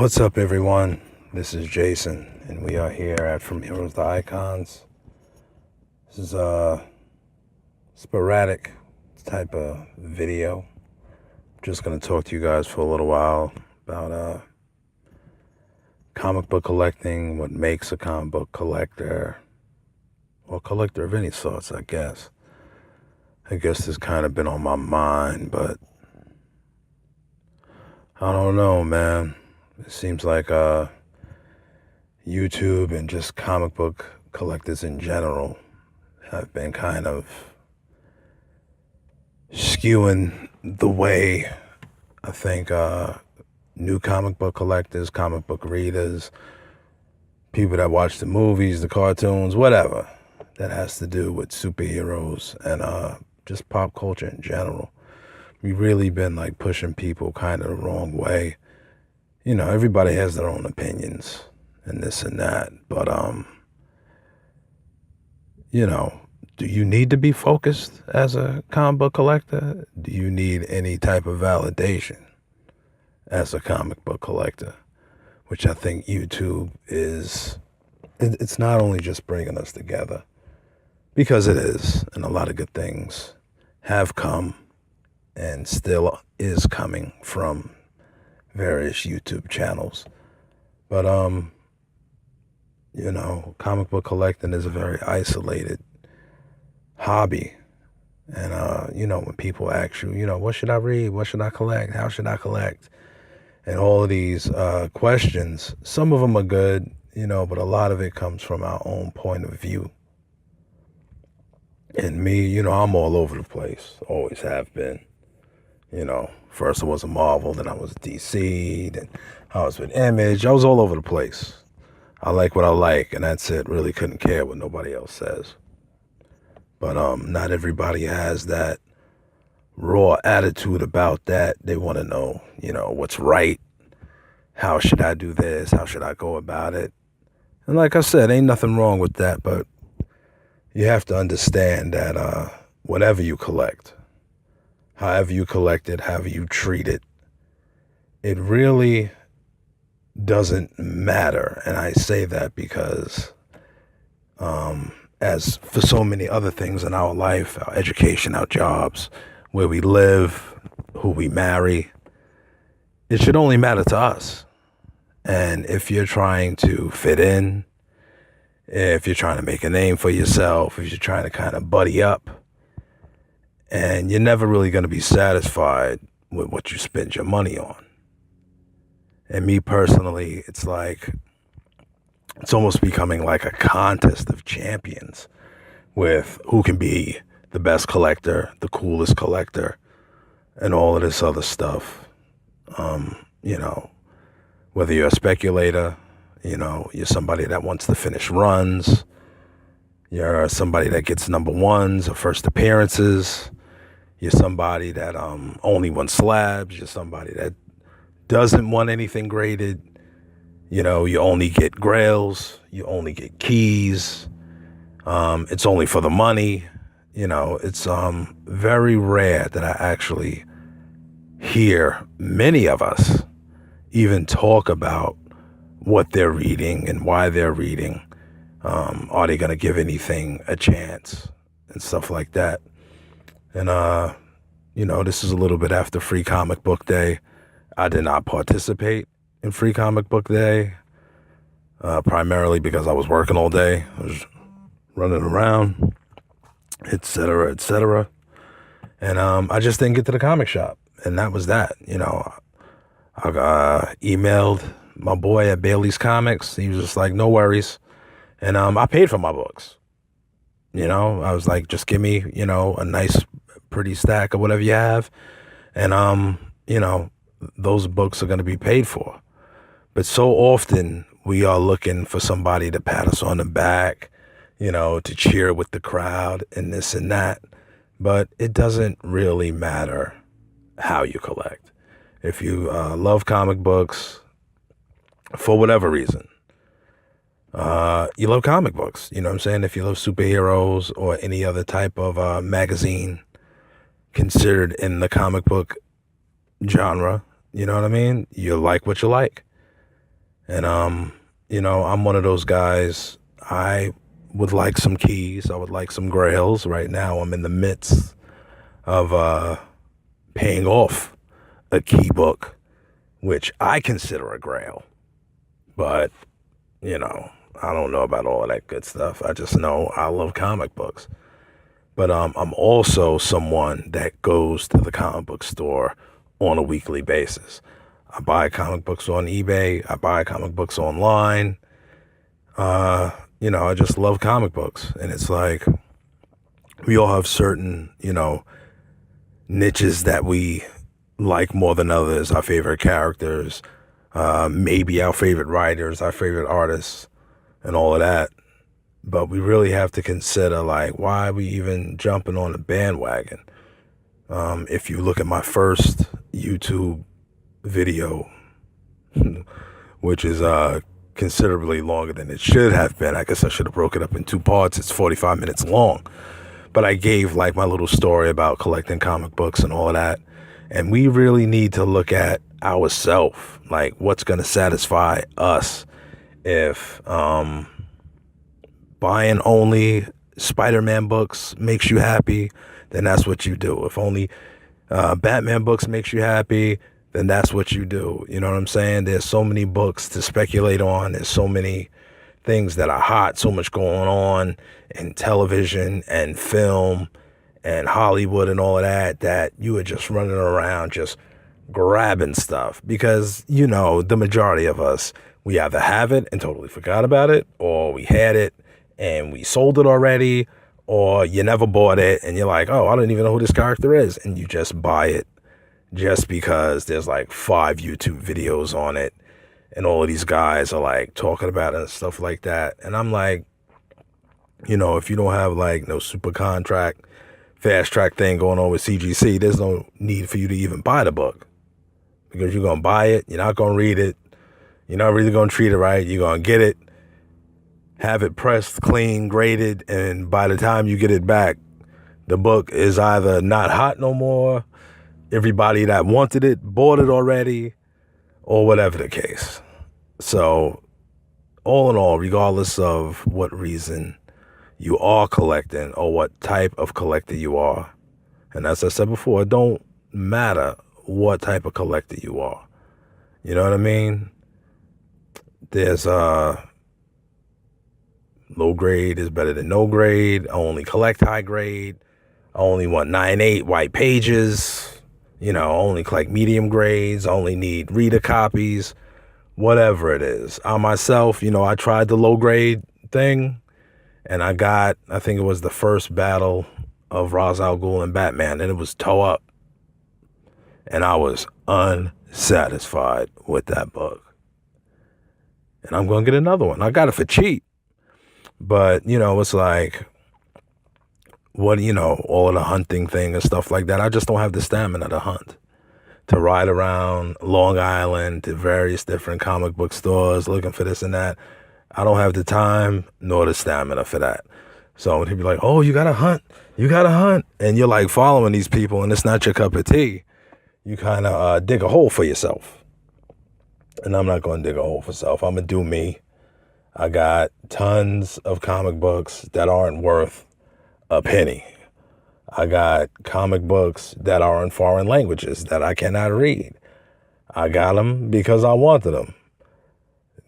What's up, everyone? This is Jason, and we are here at From Heroes to Icons. This is a sporadic type of video. I'm just going to talk to you guys for a little while about comic book collecting, what makes a comic book collector, or collector of any sorts, I guess. I guess this kind of been on my mind, but I don't know, man. It seems like YouTube and just comic book collectors in general have been kind of skewing the way I think new comic book collectors, comic book readers, people that watch the movies, the cartoons, whatever that has to do with superheroes and just pop culture in general. We've really been like pushing people kind of the wrong way. You know, everybody has their own opinions and this and that, but you know, do you need to be focused as a comic book collector? Do you need any type of validation as a comic book collector? Which I think YouTube is, it's not only just bringing us together, because it is, and a lot of good things have come and still is coming from various YouTube channels. But, you know, comic book collecting is a very isolated hobby. And, you know, when people ask you, you know, what should I read? What should I collect? How should I collect? And all of these questions, some of them are good, you know, but a lot of it comes from our own point of view. And me, you know, I'm all over the place, always have been. You know, first I was a Marvel, then I was DC, then I was with Image. I was all over the place. I like what I like, and that's it. Really couldn't care what nobody else says. But not everybody has that raw attitude about that. They want to know, you know, what's right. How should I do this? How should I go about it? And like I said, ain't nothing wrong with that, but you have to understand that whatever you collect, however you collect it, however you treat it, it really doesn't matter. And I say that because as for so many other things in our life, our education, our jobs, where we live, who we marry, it should only matter to us. And if you're trying to fit in, if you're trying to make a name for yourself, if you're trying to kind of buddy up, and you're never really going to be satisfied with what you spend your money on. And me personally, it's like, it's almost becoming like a contest of champions with who can be the best collector, the coolest collector, and all of this other stuff. You know, whether you're a speculator, you know, you're somebody that wants to finish runs, you're somebody that gets number ones or first appearances, you're somebody that only wants slabs, you're somebody that doesn't want anything graded, you know, you only get grails, you only get keys, it's only for the money. You know, it's very rare that I actually hear many of us even talk about what they're reading and why they're reading. Are they going to give anything a chance and stuff like that? And, you know, this is a little bit after Free Comic Book Day. I did not participate in Free Comic Book Day, primarily because I was working all day. I was running around, et cetera, et cetera. And I just didn't get to the comic shop. And that was that. You know, I emailed my boy at Bailey's Comics. He was just like, no worries. And I paid for my books. You know, I was like, just give me, you know, a nice, pretty stack of whatever you have. And, you know, those books are going to be paid for. But so often we are looking for somebody to pat us on the back, you know, to cheer with the crowd and this and that. But it doesn't really matter how you collect. If you love comic books for whatever reason, you love comic books, you know what I'm saying? If you love superheroes or any other type of magazine considered in the comic book genre, you know what I mean? You like what you like. And, I'm one of those guys. I would like some keys. I would like some grails. Right now, I'm in the midst of paying off a key book, which I consider a grail. But, I don't know about all of that good stuff. I just know I love comic books. But I'm also someone that goes to the comic book store on a weekly basis. I buy comic books on eBay. I buy comic books online. I just love comic books. And it's like we all have certain, niches that we like more than others, our favorite characters, maybe our favorite writers, our favorite artists, and all of that. But we really have to consider, like, why are we even jumping on the bandwagon? If you look at my first YouTube video, which is considerably longer than it should have been. I guess I should have broke it up in two parts. It's 45 minutes long. But I gave like my little story about collecting comic books and all of that. And we really need to look at ourselves, like what's going to satisfy us. If buying only Spider-Man books makes you happy, then that's what you do. If only Batman books makes you happy, then that's what you do. You know what I'm saying? There's so many books to speculate on. There's so many things that are hot, so much going on in television and film and Hollywood and all of that, that you are just running around just grabbing stuff because, the majority of us, we either have it and totally forgot about it, or we had it and we sold it already, or you never bought it and you're like, oh, I don't even know who this character is. And you just buy it just because there's like 5 YouTube videos on it and all of these guys are like talking about it and stuff like that. And I'm like, if you don't have like no super contract, fast track thing going on with CGC, there's no need for you to even buy the book because you're going to buy it. You're not going to read it. You're not really going to treat it right. You're going to get it, have it pressed, clean, graded. And by the time you get it back, the book is either not hot no more. Everybody that wanted it bought it already, or whatever the case. So all in all, regardless of what reason you are collecting or what type of collector you are, and as I said before, it don't matter what type of collector you are. You know what I mean? There's low grade is better than no grade. I only collect high grade. I only want 9/8 white pages. Only collect medium grades. I only need reader copies. Whatever it is. I myself, I tried the low grade thing, and I think it was the first battle of Ra's al Ghul and Batman, and it was toe up. And I was unsatisfied with that book. And I'm going to get another one. I got it for cheap. But, it's like, all of the hunting thing and stuff like that. I just don't have the stamina to hunt, to ride around Long Island to various different comic book stores looking for this and that. I don't have the time nor the stamina for that. So when people be like, oh, you got to hunt, and you're like following these people and it's not your cup of tea, you kind of dig a hole for yourself. And I'm not going to dig a hole for self. I'm going to do me. I got tons of comic books that aren't worth a penny. I got comic books that are in foreign languages that I cannot read. I got them because I wanted them.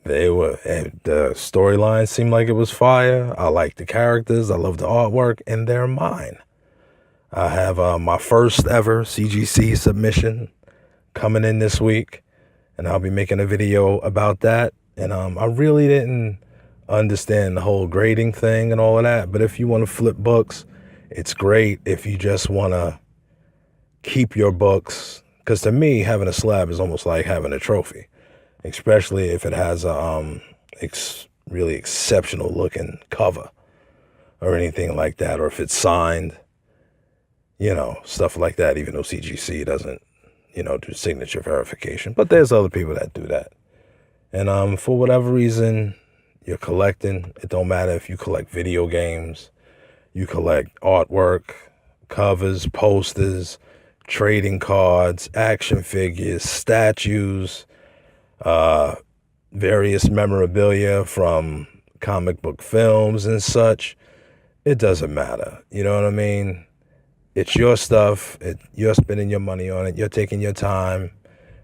The storyline seemed like it was fire. I like the characters. I love the artwork, and they're mine. I have my first ever CGC submission coming in this week, and I'll be making a video about that. And I really didn't understand the whole grading thing and all of that. But if you want to flip books, it's great. If you just want to keep your books, because to me, having a slab is almost like having a trophy, especially if it has a really exceptional looking cover or anything like that, or if it's signed, stuff like that, even though CGC doesn't, do signature verification. But there's other people that do that. And for whatever reason you're collecting, it don't matter if you collect video games, you collect artwork, covers, posters, trading cards, action figures, statues, various memorabilia from comic book films and such. It doesn't matter. You know what I mean? It's your stuff. You're spending your money on it. You're taking your time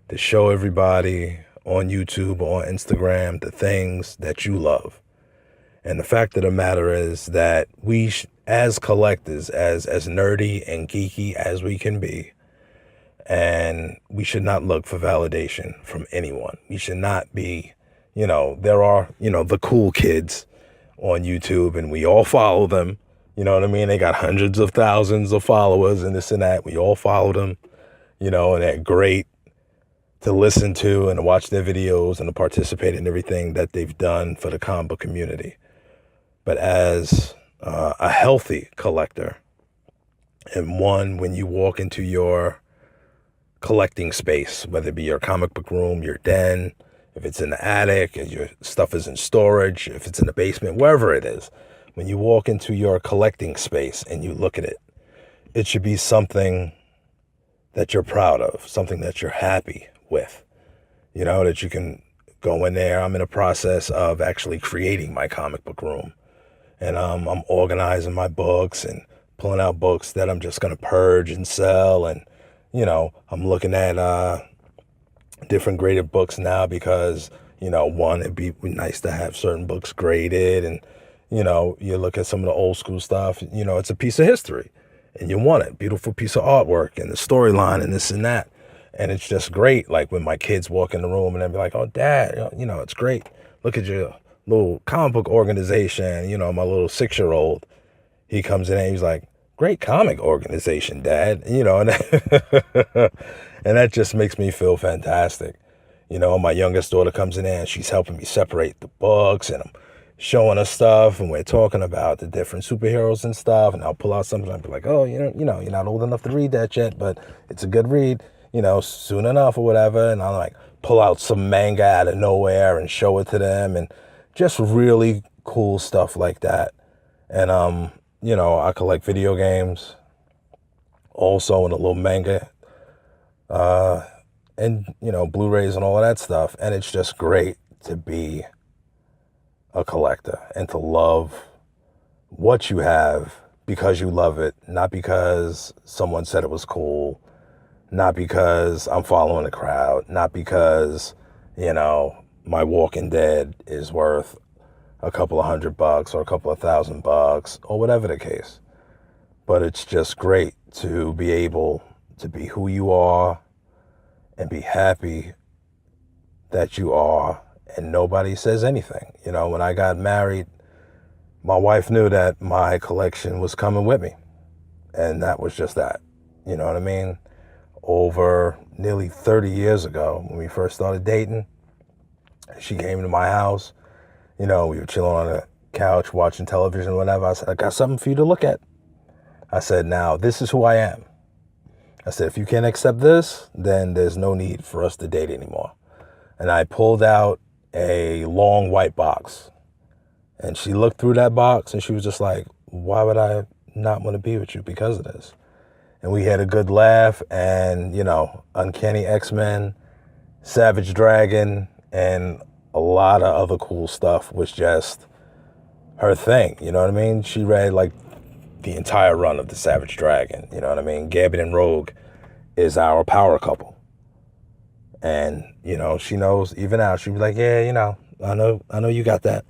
to show everybody on YouTube or on Instagram the things that you love. And the fact of the matter is that we, as collectors, as nerdy and geeky as we can be, and we should not look for validation from anyone. We should not be, there are, the cool kids on YouTube, and we all follow them. You know what I mean? They got hundreds of thousands of followers and this and that. We all follow them, and they're great to listen to and to watch their videos and to participate in everything that they've done for the comic book community. But as a healthy collector, and one, when you walk into your collecting space, whether it be your comic book room, your den, if it's in the attic, and your stuff is in storage, if it's in the basement, wherever it is, when you walk into your collecting space and you look at it, it should be something that you're proud of, something that you're happy with, that you can go in there. I'm in a process of actually creating my comic book room, and I'm organizing my books and pulling out books that I'm just going to purge and sell. And I'm looking at different graded books now because, one, it'd be nice to have certain books graded. And, you look at some of the old school stuff, it's a piece of history and you want it. Beautiful piece of artwork and the storyline and this and that. And it's just great. Like when my kids walk in the room and they'll be like, "Oh, Dad, it's great. Look at your little comic book organization." My little 6-year-old, he comes in and he's like, "Great comic organization, Dad." And and that just makes me feel fantastic. My youngest daughter comes in there and she's helping me separate the books, and I'm showing her stuff, and we're talking about the different superheroes and stuff. And I'll pull out something and I'll be like, "Oh, you're not old enough to read that yet, but it's a good read, soon enough," or whatever. And I'll like pull out some manga out of nowhere and show it to them, and just really cool stuff like that. And I collect video games also, and a little manga, and, Blu-rays and all of that stuff. And it's just great to be a collector and to love what you have because you love it, not because someone said it was cool, not because I'm following the crowd, not because, my Walking Dead is worth a couple of $100 or a couple of $1,000 or whatever the case. But it's just great to be able to be who you are and be happy that you are, and nobody says anything. When I got married, my wife knew that my collection was coming with me, and that was just that. You know what I mean? Over nearly 30 years ago, when we first started dating, she came to my house. We were chilling on the couch, watching television, whatever. I said, "I got something for you to look at." I said, "Now, this is who I am." I said, "If you can't accept this, then there's no need for us to date anymore." And I pulled out a long white box. And she looked through that box and she was just like, "Why would I not want to be with you because of this?" And we had a good laugh, and, Uncanny X-Men, Savage Dragon, and a lot of other cool stuff was just her thing. You know what I mean? She read like the entire run of the Savage Dragon. You know what I mean? Gambit and Rogue is our power couple. And, she knows even now, she'd be like, "Yeah, I know you got that.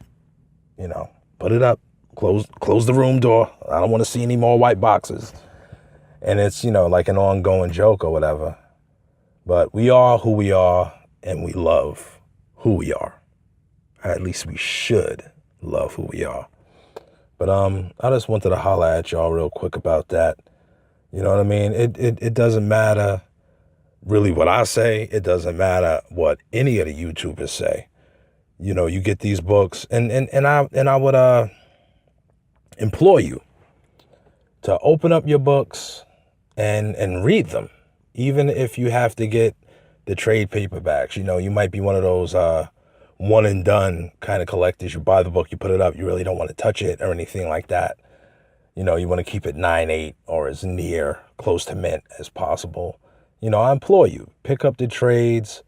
Put it up, close the room door. I don't want to see any more white boxes." And it's, like an ongoing joke or whatever. But we are who we are, and we love who we are. Or at least we should love who we are. But I just wanted to holler at y'all real quick about that. You know what I mean? It doesn't matter really what I say. It doesn't matter what any of the YouTubers say. You get these books, and I would implore you to open up your books and read them, even if you have to get the trade paperbacks. You might be one of those one and done kind of collectors. You buy the book, you put it up, you really don't want to touch it or anything like that. You want to keep it 9.8 or as near close to mint as possible. I implore you, pick up the trades,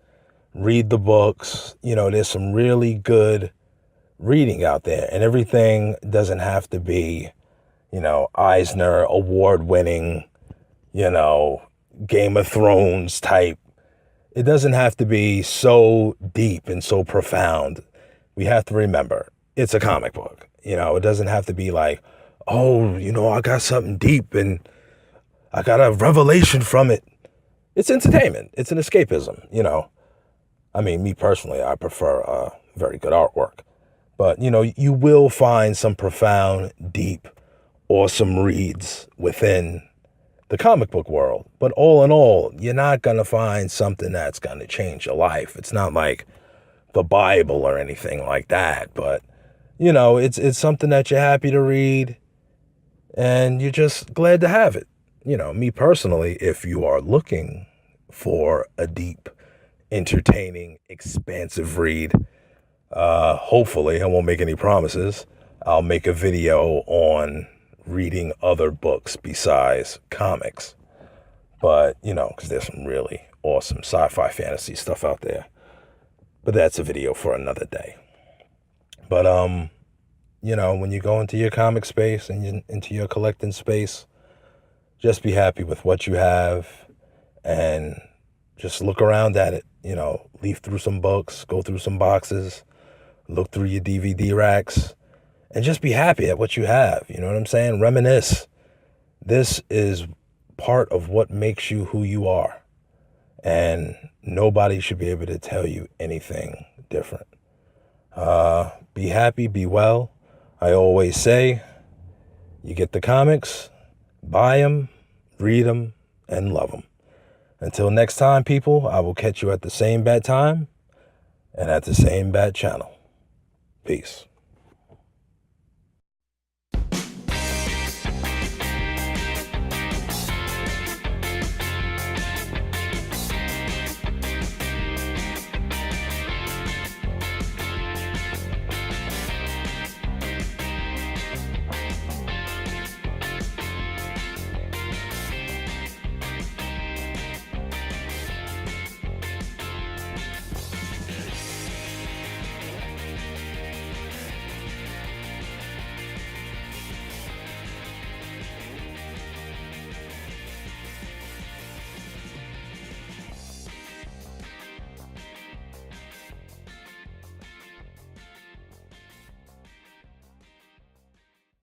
read the books. There's some really good reading out there, and everything doesn't have to be, Eisner award-winning, Game of Thrones type. It doesn't have to be so deep and so profound. We have to remember, it's a comic book. It doesn't have to be like, oh, I got something deep and I got a revelation from it. It's entertainment. It's an escapism, I mean, me personally, I prefer very good artwork. But, you will find some profound, deep, awesome reads within the comic book world. But all in all, you're not going to find something that's going to change your life. It's not like the Bible or anything like that. But, it's something that you're happy to read and you're just glad to have it. Me personally, if you are looking for a deep, entertaining, expansive read, hopefully, I won't make any promises, I'll make a video on reading other books besides comics. But, because there's some really awesome sci-fi fantasy stuff out there. But that's a video for another day. But, when you go into your comic space and into your collecting space, just be happy with what you have and just look around at it. Leaf through some books, go through some boxes, look through your DVD racks, and just be happy at what you have. You know what I'm saying? Reminisce. This is part of what makes you who you are. And nobody should be able to tell you anything different. Be happy, be well. I always say, you get the comics, buy them, read them, and love them. Until next time, people, I will catch you at the same bad time and at the same bad channel. Peace.